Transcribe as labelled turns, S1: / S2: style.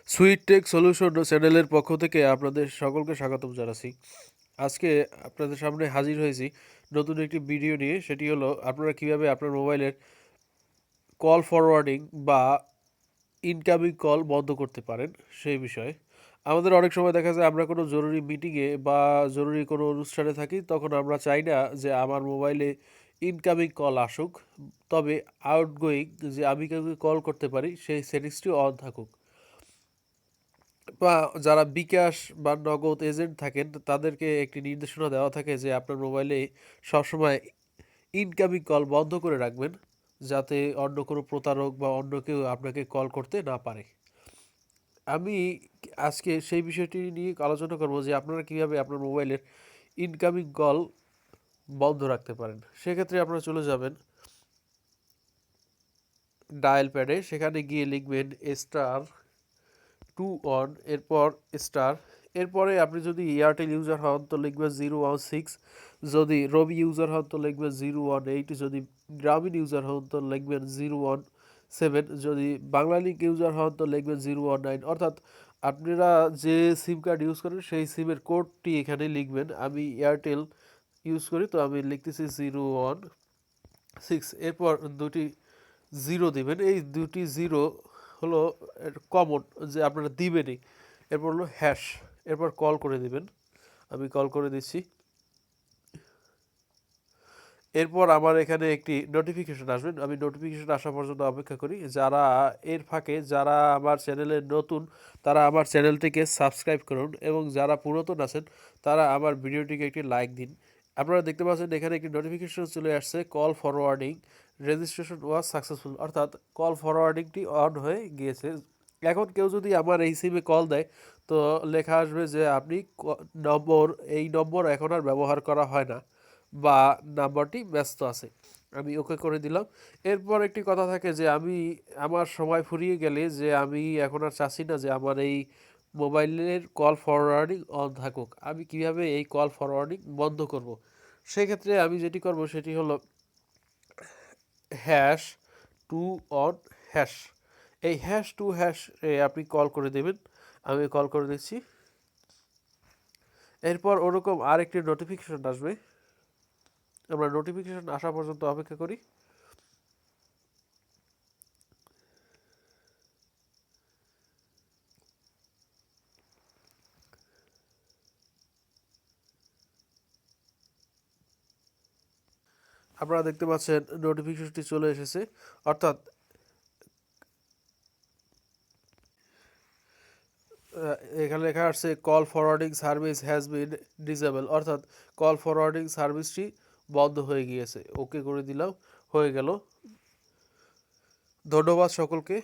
S1: Sweet take solution চ্যানেলের পক্ষ থেকে আপনাদের সকলকে স্বাগতম জানাচ্ছি। আজকে আপনাদের সামনে হাজির হয়েছি নতুন একটি ভিডিও নিয়ে। সেটি হলো আপনারা কিভাবে আপনার মোবাইলের কল ফরওয়ার্ডিং বা ইনকামিং কল বন্ধ করতে পারেন সেই বিষয়ে। আমাদের অনেক সময় দেখা যায় আমরা কোনো জরুরি মিটিংয়ে বা জরুরি কোনো অনুষ্ঠানে থাকি, তখন আমরা চাই না যে আমার মোবাইলে ইনকামিং কল আসুক, তবে আউটগোয়িং যে আমি কাউকে কল করতে পারি সেই সেটিংসটি অন থাকুক। বা যারা বিকাশ বা নগদ এজেন্ট থাকেন তাদেরকে একটি নির্দেশনা দেওয়া থাকে যে আপনার মোবাইলে সবসময় ইনকামিং কল বন্ধ করে রাখবেন, যাতে অন্য কোনো প্রতারক বা অন্য কেউ আপনাকে কল করতে না পারে। আমি আজকে সেই বিষয়টি নিয়ে আলোচনা করব যে আপনারা কীভাবে আপনার মোবাইলের ইনকামিং কল বন্ধ রাখতে পারেন। সেক্ষেত্রে আপনারা চলে যাবেন ডায়াল প্যাডে, সেখানে গিয়ে লিখবেন *2 এরপর স্টার। এরপরে আপনি যদি এয়ারটেল ইউজার হন তো লিখবেন 016, যদি রবি ইউজার হন তো লিখবেন 018, যদি গ্রামীণ ইউজার হন তো লিখবেন 017, যদি বাংলালিংক ইউজার হন তো লিখবেন 019। অর্থাৎ আপনারা যে সিম কার্ড ইউজ করেন সেই সিমের কোডটি এখানে লিখবেন। আমি এয়ারটেল ইউজ করি তো আমি লিখতেছি 016। এরপর দুটি জিরো দিবেন, এই দুটি জিরো হলো কমন যে আপনারা দিবেনই। এরপর হলো হ্যাশ, এরপর কল করে দিবেন। আমি কল করে দিচ্ছি। এরপর আমার এখানে একটি নোটিফিকেশন আসবে, আমি নোটিফিকেশন আসা পর্যন্ত অপেক্ষা করি। যারা এর ফাঁকে যারা আমার চ্যানেলে নতুন তারা আমার চ্যানেলটিকে সাবস্ক্রাইব করুন, এবং যারা পুরাতন আছেন তারা আমার ভিডিওটিকে একটি লাইক দিন। আপনারা দেখতে পাচ্ছেন এখানে একটি নোটিফিকেশন চলে আসছে, call forwarding registration was successful, অর্থাৎ কল ফরওয়ার্ডিংটি অন হয়ে গিয়েছে। এখন কেউ যদি আমার এই সিমে কল দেয় তো লেখা আসবে যে আপনি এই নম্বর এখন আর ব্যবহার করা হয় না বা নাম্বারটি ব্যস্ত আছে। আমি ওকে করে দিলাম। এরপর একটি কথা থাকে যে আমি আমার সময় ফুরিয়ে গেলে যে আমি এখন আর চাচ্ছি না যে আমার এই মোবাইলের কল ফরওয়ার্ডিং অন থাকুক। আমি কিভাবে এই কল ফরওয়ার্ডিং বন্ধ করব? সেক্ষেত্রে আমি যেটি করব সেটি হলো #2 হ্যাশ। এই #2 আপনি কল করে দেবেন। আমি কল করে দিচ্ছি। এরপর ওরকম আরেকটি নোটিফিকেশন আসবে, আমরা নোটিফিকেশন আসা পর্যন্ত অপেক্ষা করি। আপনারা দেখতে পাচ্ছেন নোটিফিকেশনটি চলে এসেছে, অর্থাৎ এখানে লেখা আসছে call forwarding service has been disable, অর্থাৎ কল ফরওয়ার্ডিং সার্ভিসটি বন্ধ হয়ে গিয়েছে। ওকে করে দিলাম, হয়ে গেল। ধন্যবাদ সকলকে।